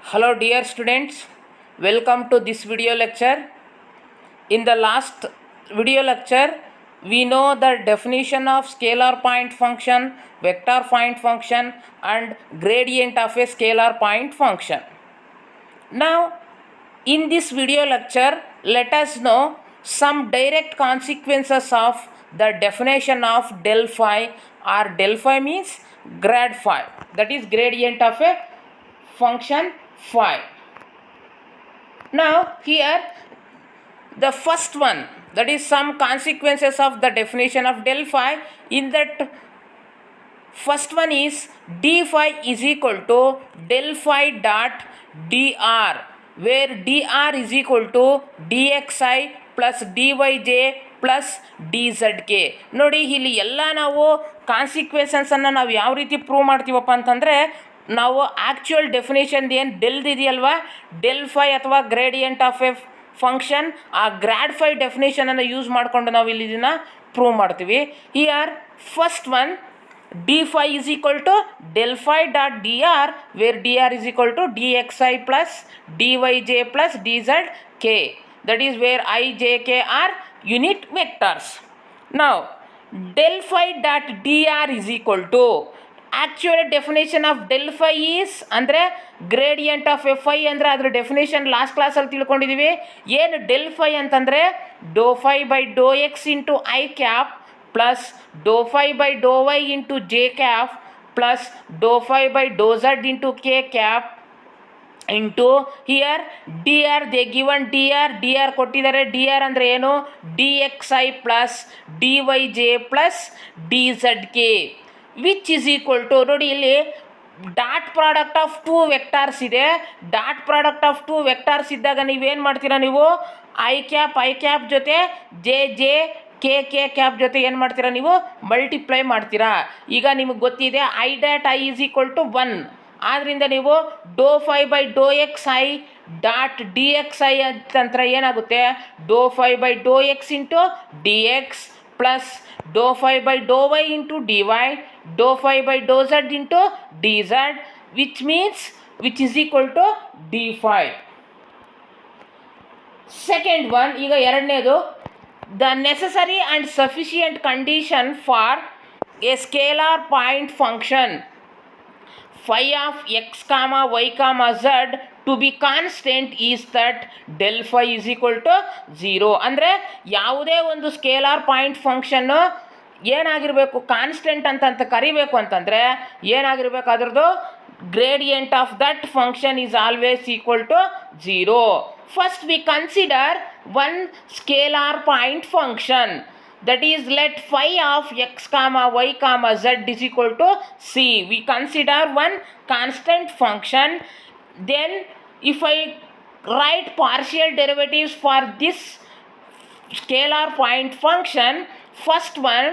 Hello dear students, welcome to this video lecture. In the last video lecture, we know the definition of scalar point function, vector point function and gradient of a scalar point function. Now, in this video lecture, let us know some direct consequences of the definition of del phi, or del phi means grad phi, that is gradient of a function phi. Now here the first one, that is some consequences of the definition of del phi. In that first one is d phi is equal to del phi dot dr, where dr is equal to dxi plus dyj plus d z K. ನೋಡಿ, ಇಲ್ಲಿ ಎಲ್ಲ ನಾವು ಕಾನ್ಸಿಕ್ವೆನ್ಸನ್ನು ನಾವು ಯಾವ ರೀತಿ prove ಮಾಡ್ತೀವಪ್ಪ ಅಂತಂದರೆ, ನಾವು ಆ್ಯಕ್ಚುಯಲ್ ಡೆಫಿನೇಷನ್ ಏನು ಡೆಲ್ದು ಇದೆಯಲ್ವಾ, ಡೆಲ್ ಫೈ ಅಥವಾ ಗ್ರೇಡಿಯಂಟ್ ಆಫ್ ಎ ಫಂಕ್ಷನ್, ಆ ಗ್ರಾಡ್ ಫೈ ಡೆಫಿನೇಷನನ್ನು ಯೂಸ್ ಮಾಡಿಕೊಂಡು ನಾವು ಇಲ್ಲಿ ಇದನ್ನು ಪ್ರೂವ್ ಮಾಡ್ತೀವಿ. Here first one, d phi is equal to del phi dot d r, where d r is equal to d x i plus d y j plus d z k, that is where i j k are unit vectors. Now del phi dot dr is equal to, actual definition of del phi is ಅಂದರೆ gradient of a phi ಅಂದರೆ ಅದರ definition last ಕ್ಲಾಸಲ್ಲಿ ತಿಳ್ಕೊಂಡಿದ್ದೀವಿ. ಏನು del phi ಅಂತಂದರೆ ಡೋ phi by ಡೋ x into i cap plus ಡೋ phi by ಡೋ y into j cap plus ಡೋ phi by ಡೋ z into k cap into here d r, they given d r ಕೊಟ್ಟಿದ್ದಾರೆ. ಡಿ ಆರ್ ಅಂದರೆ ಏನು, d x i plus d y j plus d z k, which is equal to, ನೋಡಿ ಇಲ್ಲಿ dot product of two vectors ಇದೆ. Dot product of two ವೆಕ್ಟಾರ್ಸ್ ಇದ್ದಾಗ ನೀವೇನು ಮಾಡ್ತೀರಾ, ನೀವು ಐ ಕ್ಯಾಪ್ ಜೊತೆ ಜೆ ಜೆ ಕೆ ಕ್ಯಾಪ್ ಜೊತೆ ಏನು ಮಾಡ್ತೀರಾ, ನೀವು ಮಲ್ಟಿಪ್ಲೈ ಮಾಡ್ತೀರಾ. ಈಗ ನಿಮಗೆ ಗೊತ್ತಿದೆ i dot i is equal to 1, ಆದ್ದರಿಂದ ನೀವು ಡೋ phi by Dow x i dot d x i ಅಂತಂದ್ರೆ ಏನಾಗುತ್ತೆ, ಡೋ phi by Dow x into d x plus ಡೋ phi by Dow y into d y, ಡೋ phi by Dow z into d z, which is equal to d phi. Second one, ಈಗ ಎರಡನೇದು, the necessary and sufficient condition for a scalar point function phi of x comma y comma z to be constant is that del phi is equal to 0. ಅಂದರೆ ಯಾವುದೇ ಒಂದು scalar point ಫಂಕ್ಷನ್ನು ಏನಾಗಿರಬೇಕು, constant ಅಂತ ಕರಿಬೇಕು ಅಂತಂದರೆ ಏನಾಗಿರ್ಬೇಕು, ಅದರದ್ದು gradient of that function is always equal to 0. First we consider one scalar point function, that is let phi of x comma y comma z is equal to c. We consider one constant function. Then if I write partial derivatives for this scalar point function, first one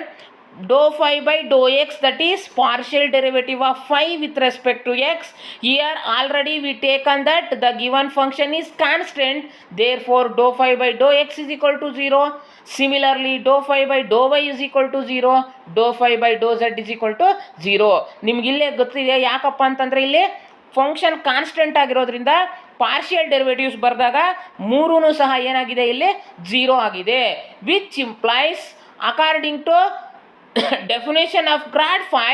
dou phi by dou x, that is partial derivative of phi with respect to x. Here already we taken that the given function is constant, therefore dou phi by dou x is equal to 0. Similarly dou phi by dou y is equal to 0, dou phi by dou z is equal to 0. ನಿಮ್ಗೆ ಇಲ್ಲೇ ಗೊತ್ತಿದೆ ಯಾಕಪ್ಪ ಅಂತಂದರೆ ಇಲ್ಲಿ function constant ಆಗಿರೋದ್ರಿಂದ partial derivatives ಬರೆದಾಗ ಮೂರೂ ಸಹ ಏನಾಗಿದೆ, ಇಲ್ಲಿ 0 ಆಗಿದೆ. Which implies according to definition of grad phi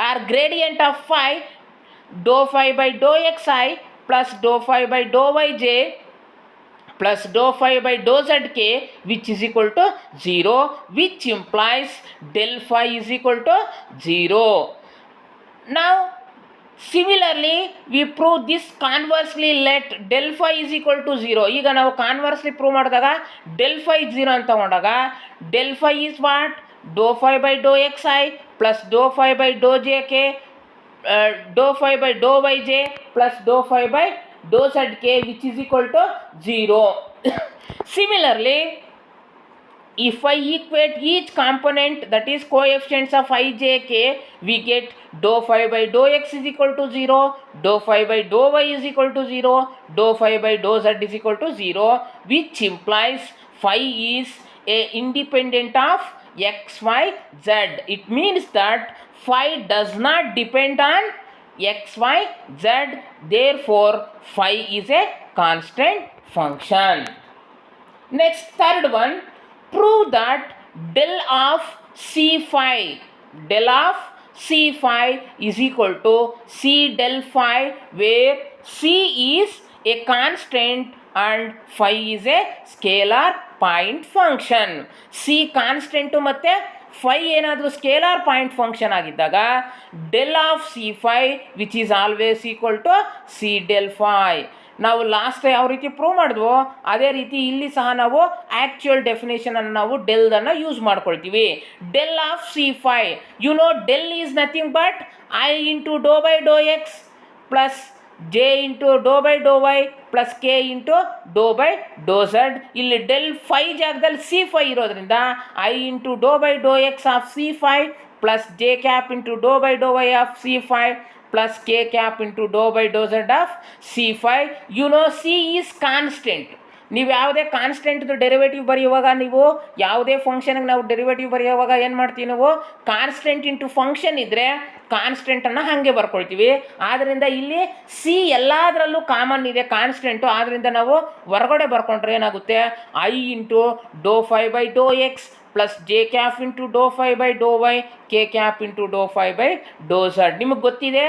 or gradient of phi, dou phi by dou xi plus dou phi by dou yj plus dou phi by dou zk, which is equal to 0, which implies del phi is equal to 0. Now similarly we prove this conversely, let del phi is equal to 0. ಈಗ ನಾವು conversely prove ಮಾಡಿದಾಗ del phi 0 ಅಂತ ತಗೊಂಡಾಗ del phi is what, dou phi by dou xi plus dou phi by dou jk, dou phi by dou yj plus dou phi by dou zk, which is equal to 0. Similarly, if I equate each component, that is coefficients of I, j, k, we get dou phi by dou x is equal to 0, dou phi by dou y is equal to 0, dou phi by dou z is equal to 0, which implies phi is a independent of x, y, z. It means that phi does not depend on xy z, therefore phi is a constant function. Next, third one, prove that del of C phi, del of C phi is equal to C del phi, where C is a constant and phi is a scalar point function. C constant ಮತ್ತೆ phi ಏನಾದರೂ scalar point function ಆಗಿದ್ದಾಗ del of C phi which is always equal to C del phi. ನಾವು last ಯಾವ ರೀತಿ prove ಮಾಡಿದ್ವೋ ಅದೇ ರೀತಿ ಇಲ್ಲಿ ಸಹ ನಾವು ಆ್ಯಕ್ಚುಯಲ್ ಡೆಫಿನೇಷನನ್ನು ನಾವು ಡೆಲ್ದನ್ನು ಯೂಸ್ ಮಾಡ್ಕೊಳ್ತೀವಿ. Del of c phi, you know del is nothing but i into Dow by Dow x plus j into Dow by Dow y plus k into Dow by Dow z. ಇಲ್ಲಿ del phi ಜಾಗದಲ್ಲಿ c phi ಇರೋದ್ರಿಂದ i into Dow by Dow x of c phi plus j cap into Dow by Dow y of c phi plus k cap into dou by dou z of c phi. you know c is constant. ನೀವು ಯಾವುದೇ ಕಾನ್ಸ್ಟೆಂಟ್ದು derivative ಬರೆಯುವಾಗ, ನೀವು ಯಾವುದೇ ಫಂಕ್ಷನ್ಗೆ ನಾವು derivative ಬರೆಯುವಾಗ ಏನು ಮಾಡ್ತೀವಿ, ನಾವು ಕಾನ್ಸ್ಟೆಂಟ್ ಇಂಟು ಫಂಕ್ಷನ್ ಇದ್ದರೆ ಕಾನ್ಸ್ಟೆಂಟನ್ನು ಹಾಗೆ ಬರ್ಕೊಳ್ತೀವಿ. ಆದ್ದರಿಂದ ಇಲ್ಲಿ ಸಿ ಎಲ್ಲದರಲ್ಲೂ ಕಾಮನ್ ಇದೆ ಕಾನ್ಸ್ಟೆಂಟು, ಆದ್ದರಿಂದ ನಾವು ಹೊರಗಡೆ ಬರ್ಕೊಂಡ್ರೆ ಏನಾಗುತ್ತೆ, i into Dow phi by Dow x plus j cap into Dow phi by Dow y k cap into Dow phi by Dow z. ನಿಮಗೆ ಗೊತ್ತಿದೆ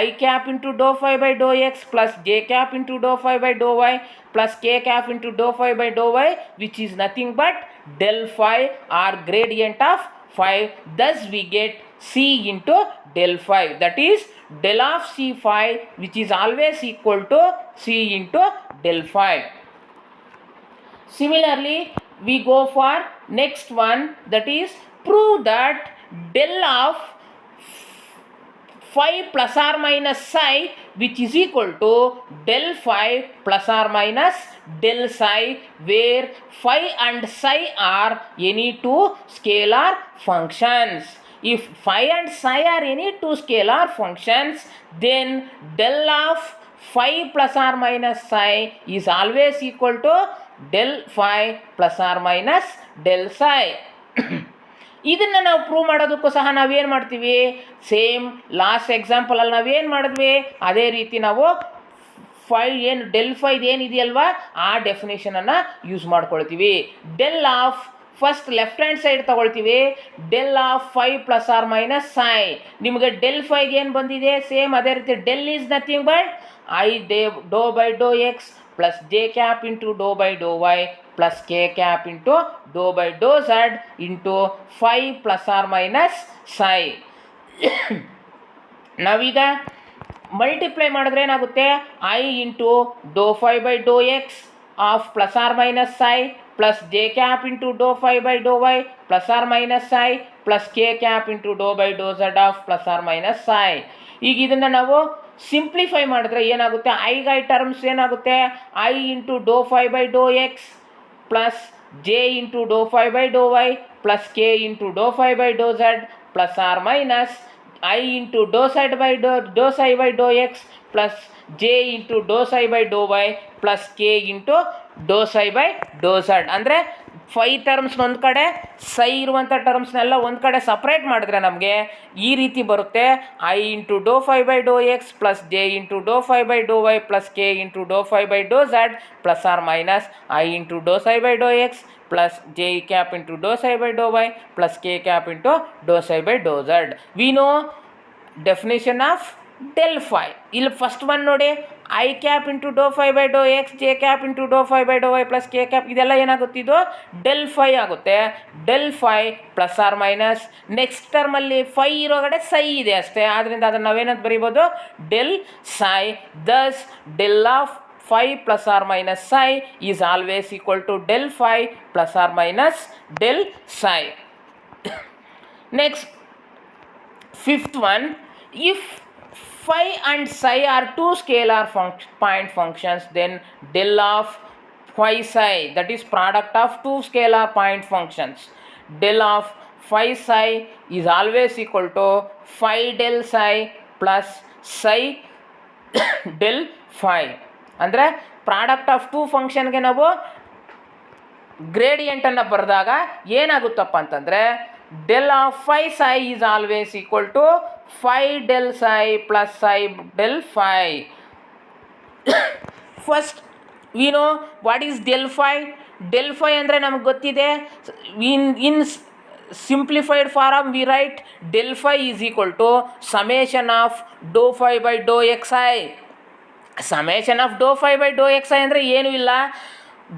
i cap into Dow phi by Dow x plus j cap into Dow phi by Dow y plus k cap into Dow phi by Dow y which is nothing but del phi or gradient of phi. Thus we get C into del phi, that is del of c phi which is always equal to c into del phi. Similarly, we go for next one, that is prove that del of phi plus or minus psi which is equal to del phi plus or minus del psi, where phi and psi are any two scalar functions. If phi and psi are any two scalar functions, then del of phi plus or minus psi is always equal to del phi plus or minus del psi. ಇದನ್ನು ನಾವು prove ಮಾಡೋದಕ್ಕೂ ಸಹ ನಾವೇನು ಮಾಡ್ತೀವಿ, same last ಎಕ್ಸಾಂಪಲಲ್ಲಿ ನಾವೇನು ಮಾಡಿದ್ವಿ ಅದೇ ರೀತಿ ನಾವು ಫೈ ಏನು ಡೆಲ್ ಫೈದು ಏನಿದೆಯಲ್ವಾ ಆ ಡೆಫಿನೇಷನನ್ನು ಯೂಸ್ ಮಾಡ್ಕೊಳ್ತೀವಿ. Del of first left hand side ತೊಗೊಳ್ತೀವಿ, del of phi plus or minus psi. ನಿಮಗೆ ಡೆಲ್ ಫೈಗೆ ಏನು ಬಂದಿದೆ, ಸೇಮ್ ಅದೇ ರೀತಿ del is nothing but i do by Dow x plus j cap into Dow by Dow y plus k cap into Dow by Dow z into phi plus or minus psi. ನಾವೀಗ multiply ಮಾಡಿದ್ರೆ ಏನಾಗುತ್ತೆ, i into Dow phi by Dow x of plus or minus psi plus j cap into Dow phi by Dow y plus or minus psi plus k cap into Dow by Dow z of plus or minus psi. ಈಗ ಇದನ್ನು ನಾವು simplify ಮಾಡಿದ್ರೆ ಏನಾಗುತ್ತೆ, i terms ಏನಾಗುತ್ತೆ, i into Dow phi by Dow x plus j into Dow phi by Dow y plus k into Dow phi by Dow z plus or minus i into Dow side by do psi by Dow x plus j into do psi by Dow y plus k into do psi by Dow z. ಅಂದರೆ phi ಟರ್ಮ್ಸ್ನ ಒಂದು ಕಡೆ, ಸೈ ಇರುವಂಥ ಟರ್ಮ್ಸ್ನೆಲ್ಲ ಒಂದು ಕಡೆ separate ಮಾಡಿದ್ರೆ ನಮಗೆ ಈ ರೀತಿ ಬರುತ್ತೆ, i into Dow phi by Dow x plus j into Dow phi by Dow y plus k into Dow phi by Dow z plus or minus i into do psi by Dow x plus j cap into do psi by Dow y plus k cap into do psi by Dow z. We know definition of del phi. ಇಲ್ಲಿ first one ನೋಡಿ, i cap into Dow phi by Dow x j cap into Dow phi by Dow y plus k cap, ಇದೆಲ್ಲ ಏನಾಗುತ್ತಿದ್ದು del phi ಆಗುತ್ತೆ. Del phi plus or minus next ಟರ್ಮಲ್ಲಿ phi ಇರೋಗಡೆ psi ಇದೆ ಅಷ್ಟೇ, ಆದ್ದರಿಂದ ಅದನ್ನು ನಾವೇನಂತ ಬರೀಬೋದು, del psi. Thus del of phi plus or minus psi is always equal to del phi plus or minus del psi. Next, fifth one, if phi and psi are two scalar point functions, then del of phi psi, that is product of two scalar point functions, del of phi psi is always equal to phi del psi plus psi del phi. ಅಂದರೆ product of two ಫಂಕ್ಷನ್ಗೆ ನಾವು ಗ್ರೇಡಿಯಂಟನ್ನು ಬರೆದಾಗ ಏನಾಗುತ್ತಪ್ಪ ಅಂತಂದರೆ, del of phi psi is always equal to phi del psi plus psi del phi. First we know what is del phi. Del phi ಅಂದರೆ ನಮಗೆ ಗೊತ್ತಿದೆ. in simplified form we write del phi is equal to summation of dou phi by dou xi. summation of dou phi by dou xi ಅಂದರೆ ಏನೂ ಇಲ್ಲ,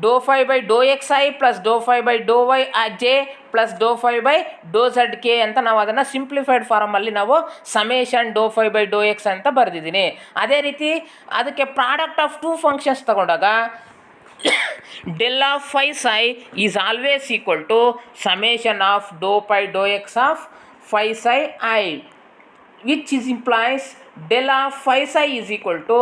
dou phi by dou xi plus dou phi by dou y j plus dou phi by dou zk ಅಂತ ನಾವು ಅದನ್ನು simplified ಫಾರ್ಮಲ್ಲಿ ನಾವು summation dou phi by dou x ಅಂತ ಬರೆದಿದ್ದೀನಿ. ಅದೇ ರೀತಿ ಅದಕ್ಕೆ ಪ್ರಾಡಕ್ಟ್ ಆಫ್ ಟೂ ಫಂಕ್ಷನ್ಸ್ ತಗೊಂಡಾಗ del of phi psi is always equal to summation of dou pi dou x of phi psi I, which is implies del of phi psi is equal to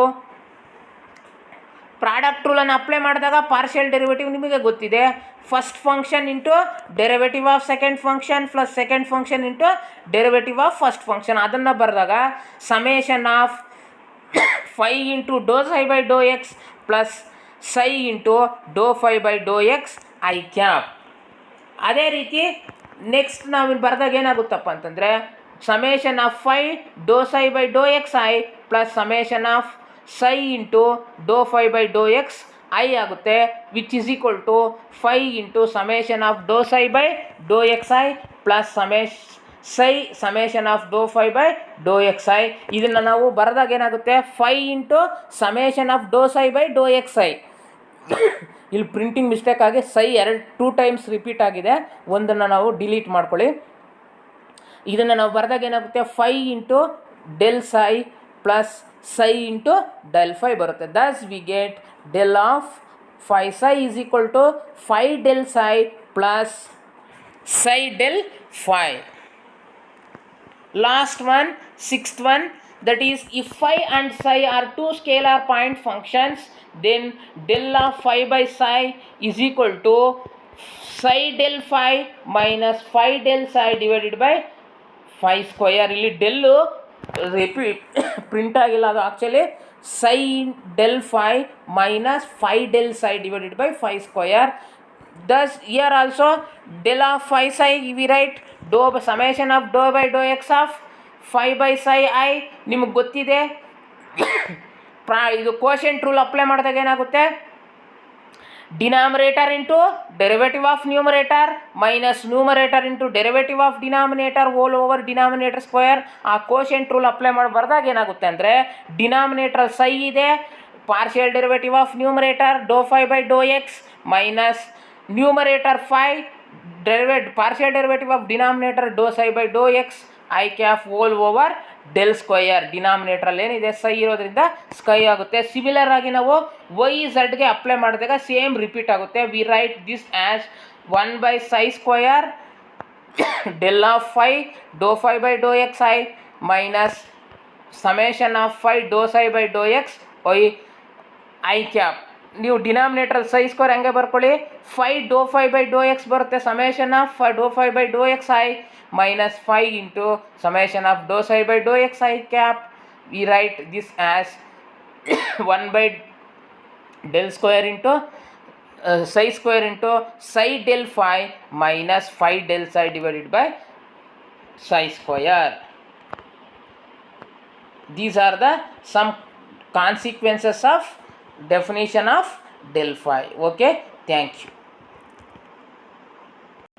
product ರೂಲನ್ನು apply ಮಾಡಿದಾಗ partial derivative ನಿಮಗೆ ಗೊತ್ತಿದೆ, first function into derivative of second function plus second function into derivative of first function. ಅದನ್ನು ಬರೆದಾಗ summation of phi into do psi by Dow x plus psi into Dow phi by Dow x i cap. ಅದೇ ರೀತಿ next ನಾವು ಬರೆದಾಗ ಏನಾಗುತ್ತಪ್ಪ ಅಂತಂದರೆ summation of phi do psi by Dow x i plus summation of psi into Dow phi by Dow x i ಆಗುತ್ತೆ, which is equal to phi into summation of do psi by Dow x i plus summation of do phi by Dow x i. ಇದನ್ನು ನಾವು ಬರೆದಾಗ ಏನಾಗುತ್ತೆ phi into summation of do psi by Dow x i. ಇಲ್ಲಿ printing mistake ಆಗಿ psi 2 times repeat ಆಗಿದೆ, ಒಂದನ್ನು ನಾವು delete ಮಾಡ್ಕೊಳ್ಳಿ. ಇದನ್ನು ನಾವು ಬರೆದಾಗ ಏನಾಗುತ್ತೆ ಫೈ ಇಂಟು ಡೆಲ್ ಸೈ plus psi into del phi ಬರುತ್ತೆ. thus we get del of phi psi is equal to phi del psi plus psi del phi. Last one, sixth one, that is if phi and psi are two scalar point functions, then del of phi by psi is equal to psi del phi minus phi del psi divided by phi square. ಇಲ್ಲಿ del repeat print ಆಗಿಲ್ಲ, ಅದು actually psi del phi minus phi del psi divided by phi square. Thus here also del of phi psi we write do summation of do by Dow x of phi by psi i ನಿಮಗೆ ಗೊತ್ತಿದೆ. ಇದು quotient rule apply ಮಾಡಿದಾಗ ಏನಾಗುತ್ತೆ denominator into derivative of numerator minus numerator into derivative of denominator whole over denominator square. ಆ quotient rule apply ಮಾಡಿ ಬರ್ದಾಗ ಏನಾಗುತ್ತೆ ಅಂದರೆ ಡಿನಾಮಿನೇಟರ್ ಸೈ ಇದೆ, partial derivative of numerator do phi by Dow x minus numerator phi partial derivative of denominator do psi by Dow x i cap whole over del square. ಡಿನಾಮಿನೇಟ್ರಲ್ಲಿ ಏನಿದೆ psi ಇರೋದ್ರಿಂದ ಸ್ಕೈ ಆಗುತ್ತೆ. ಸಿಮಿಲರ್ ಆಗಿ ನಾವು y ಝಡ್ಗೆ apply ಮಾಡಿದಾಗ same repeat ಆಗುತ್ತೆ. We write this as 1 by psi square del of phi do phi by Dow x i minus summation of phi do psi by Dow x i cap. ನೀವು ಡಿನಾಮಿನೇಟ್ರಲ್ಲಿ psi square ಹಂಗೆ ಬರ್ಕೊಳ್ಳಿ, phi do phi by Dow x ಬರುತ್ತೆ, summation of do phi by Dow x i minus 5 into summation of dou psi by dou xi cap. We write this as 1 by del square into psi square into psi del phi minus phi del psi divided by psi square. These are the some consequences of definition of del phi. Okay, thank you.